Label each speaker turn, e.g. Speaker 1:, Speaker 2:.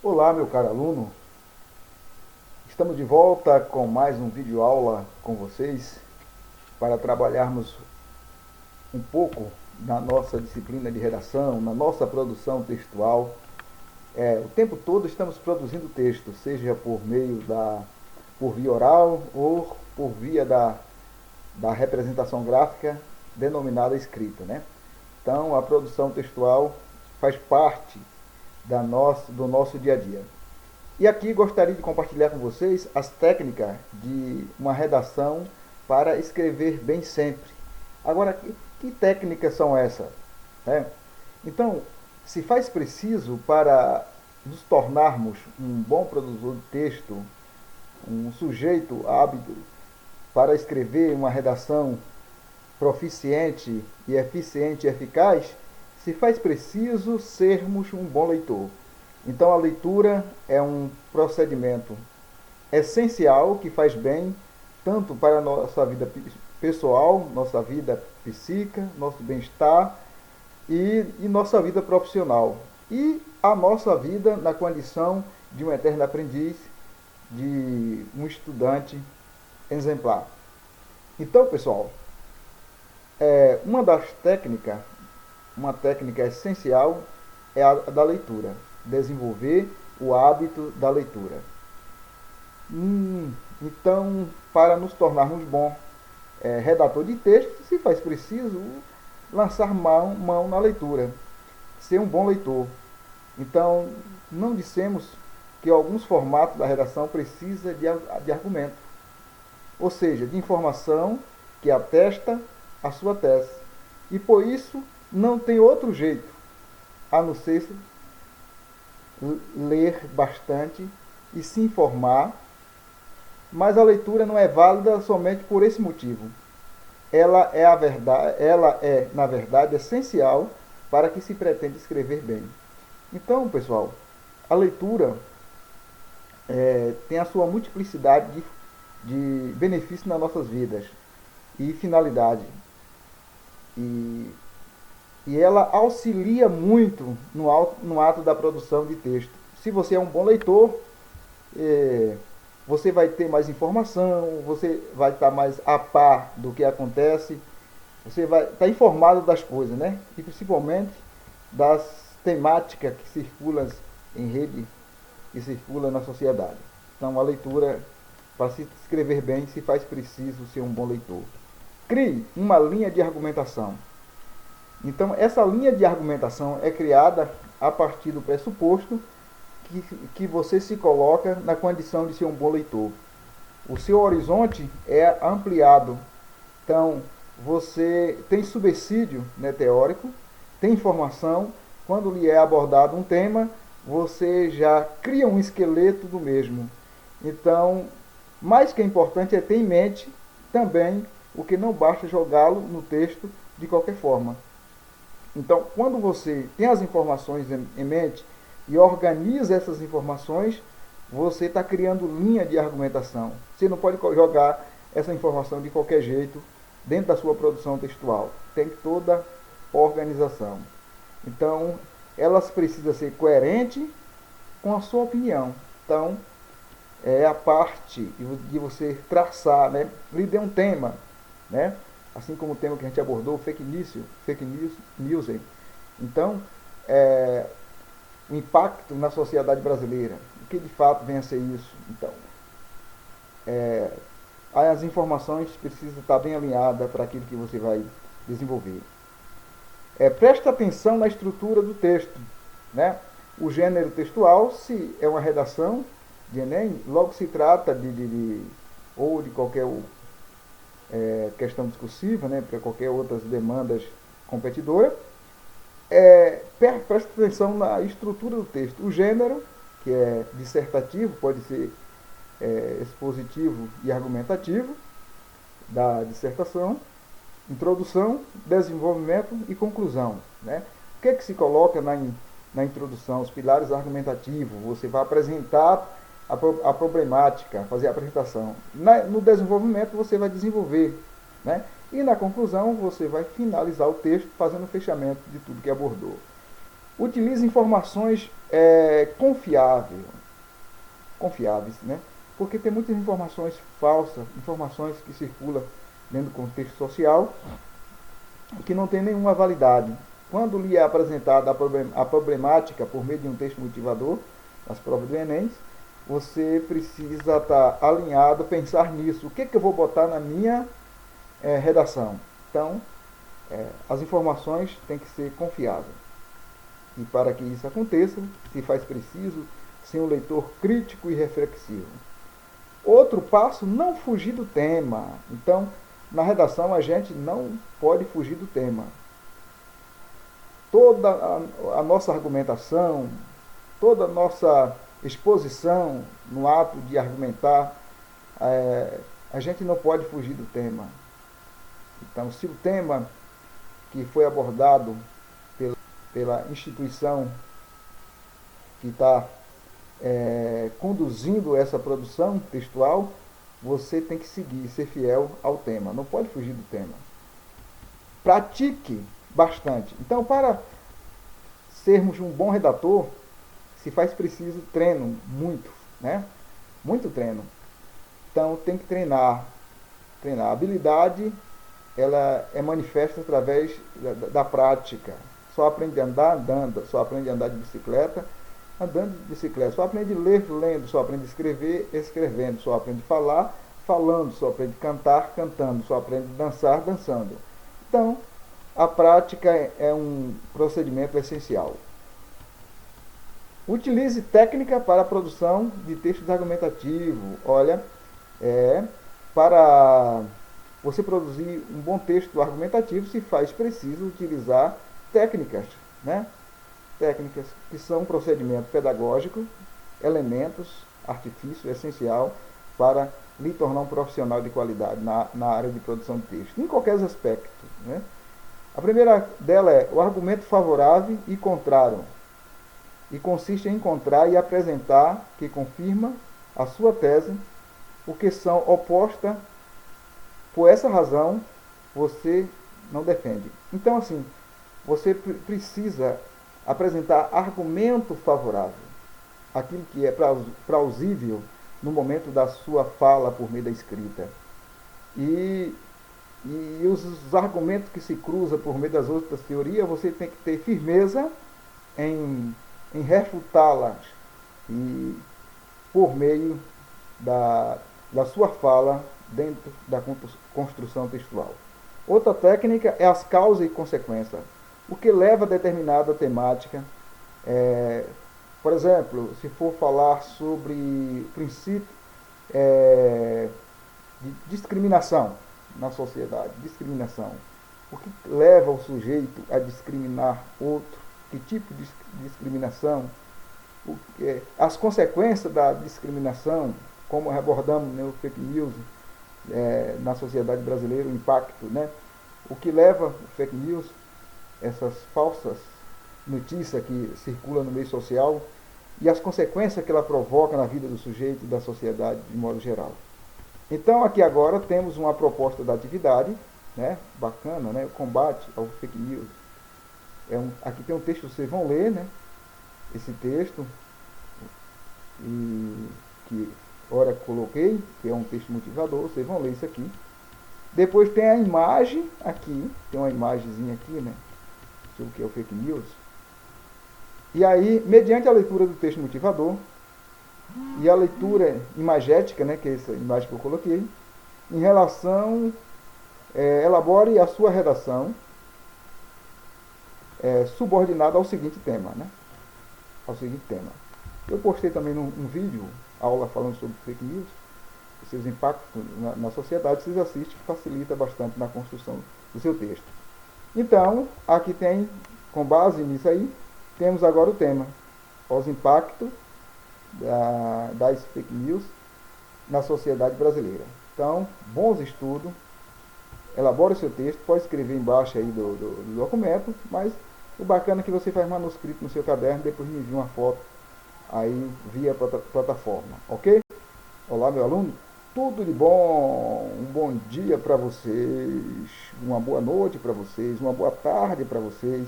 Speaker 1: Olá, meu caro aluno. Estamos de volta com mais um vídeo aula com vocês para trabalharmos um pouco na nossa disciplina de redação, na nossa produção textual. O tempo todo estamos produzindo texto, seja por via oral ou por via da representação gráfica denominada escrita, né? Então, a produção textual faz parte do nosso dia a dia. E aqui gostaria de compartilhar com vocês as técnicas de uma redação para escrever bem sempre. Agora, que técnicas são essas? Né? Então, se faz preciso para nos tornarmos um bom produtor de texto, um sujeito hábil para escrever uma redação proficiente e eficiente e eficaz, se faz preciso sermos um bom leitor. Então a leitura é um procedimento essencial que faz bem tanto para a nossa vida pessoal, nossa vida psíquica, nosso bem-estar e nossa vida profissional. E a nossa vida na condição de um eterno aprendiz, de um estudante exemplar. Então, pessoal, uma técnica essencial é a da leitura. Desenvolver o hábito da leitura. Então, para nos tornarmos bom redator de texto, se faz preciso lançar mão na leitura, ser um bom leitor. Então, não dissemos que alguns formatos da redação precisa de argumento, ou seja, de informação que atesta a sua tese. E por isso não tem outro jeito a não ser ler bastante e se informar, mas a leitura não é válida somente por esse motivo. Ela é, na verdade, essencial para que se pretenda escrever bem. Então, pessoal, a leitura tem a sua multiplicidade de benefícios nas nossas vidas e finalidade. E ela auxilia muito no ato da produção de texto. Se você é um bom leitor, você vai ter mais informação, você vai estar mais a par do que acontece, você vai estar informado das coisas, né? E principalmente das temáticas que circulam em rede, que circulam na sociedade. Então a leitura, para se escrever bem, se faz preciso ser um bom leitor. Crie uma linha de argumentação. Então, essa linha de argumentação é criada a partir do pressuposto que você se coloca na condição de ser um bom leitor. O seu horizonte é ampliado. Então, você tem subsídio, né, teórico, tem informação. Quando lhe é abordado um tema, você já cria um esqueleto do mesmo. Então, mais que é importante é ter em mente também o que não basta jogá-lo no texto de qualquer forma. Então, quando você tem as informações em mente e organiza essas informações, você está criando linha de argumentação. Você não pode jogar essa informação de qualquer jeito dentro da sua produção textual. Tem toda organização. Então, elas precisam ser coerentes com a sua opinião. Então, é a parte de você traçar, né? Lhe dê um tema, né? Assim como o tema que a gente abordou, fake news. Então, o impacto na sociedade brasileira, o que de fato vem a ser isso? Então, as informações precisam estar bem alinhadas para aquilo que você vai desenvolver. Preste atenção na estrutura do texto, né? O gênero textual, se é uma redação de Enem, logo se trata ou de qualquer questão discursiva, né, para qualquer outras demandas competidoras. Preste atenção na estrutura do texto. O gênero, que é dissertativo, pode ser expositivo e argumentativo da dissertação, introdução, desenvolvimento e conclusão, né? O que é que se coloca na introdução? Os pilares argumentativos. Você vai apresentar a problemática, fazer a apresentação. No desenvolvimento você vai desenvolver, né? E na conclusão você vai finalizar o texto fazendo o fechamento de tudo que abordou. Utilize informações confiáveis, né? Porque tem muitas informações falsas, informações que circulam dentro do contexto social que não tem nenhuma validade. Quando lhe é apresentada a problemática por meio de um texto motivador, nas provas do Enem, você precisa estar alinhado, pensar nisso. O que eu vou botar na minha redação? Então, as informações têm que ser confiáveis. E para que isso aconteça, se faz preciso ser um leitor crítico e reflexivo. Outro passo, não fugir do tema. Então, na redação a gente não pode fugir do tema. Toda a nossa argumentação, toda a nossa exposição no ato de argumentar, a gente não pode fugir do tema. Então, se o tema que foi abordado pela instituição que está conduzindo essa produção textual, você tem que seguir, ser fiel ao tema, não pode fugir do tema. Pratique bastante. Então, para sermos um bom redator, se faz preciso treino, muito, né? Muito treino. Então, tem que treinar. A habilidade, ela é manifesta através da prática. Só aprende a andar andando, só aprende a andar de bicicleta andando de bicicleta, só aprende a ler lendo, só aprende a escrever escrevendo, só aprende a falar falando, só aprende a cantar cantando, só aprende a dançar dançando. Então, a prática é um procedimento essencial. Utilize técnica para a produção de textos argumentativos. Olha, para você produzir um bom texto argumentativo, se faz preciso utilizar técnicas, né? Técnicas que são um procedimento pedagógico, elementos, artifício essencial para lhe tornar um profissional de qualidade na área de produção de texto, em qualquer aspecto, né? A primeira dela é o argumento favorável e contrário, e consiste em encontrar e apresentar que confirma a sua tese, o que são opostas. Por essa razão, você não defende. Então, assim, você precisa apresentar argumento favorável, aquilo que é plausível no momento da sua fala por meio da escrita. E os argumentos que se cruzam por meio das outras teorias, você tem que ter firmeza em refutá-las e por meio da sua fala dentro da construção textual. Outra técnica é as causas e consequências. O que leva a determinada temática. Por exemplo, se for falar sobre princípio de discriminação na sociedade, discriminação. O que leva o sujeito a discriminar outro? Que tipo de discriminação? As consequências da discriminação, como abordamos no fake news na sociedade brasileira, o impacto, né? O que leva o fake news, essas falsas notícias que circulam no meio social e as consequências que ela provoca na vida do sujeito e da sociedade de modo geral. Então aqui agora temos uma proposta da atividade, né? Bacana, né? O combate ao fake news. Aqui tem um texto, vocês vão ler, né? Esse texto e que ora coloquei, que é um texto motivador, vocês vão ler isso aqui. Depois tem a imagem aqui, tem uma imagenzinha aqui, né? Sobre o que é o fake news. E aí, mediante a leitura do texto motivador e a leitura imagética, né, que é essa imagem que eu coloquei, em relação, elabore a sua redação subordinada ao seguinte tema, né? Ao seguinte tema. Eu postei também um vídeo, aula falando sobre fake news, seus impactos na sociedade, vocês assistem, que facilita bastante na construção do seu texto. Então, aqui tem, com base nisso aí, temos agora o tema, os impactos das fake news na sociedade brasileira. Então, bons estudos, elabore o seu texto, pode escrever embaixo aí do documento, mas o bacana é que você faz manuscrito no seu caderno, depois me envia uma foto aí via plataforma, ok? Olá, meu aluno, tudo de bom, um bom dia para vocês, uma boa noite para vocês, uma boa tarde para vocês.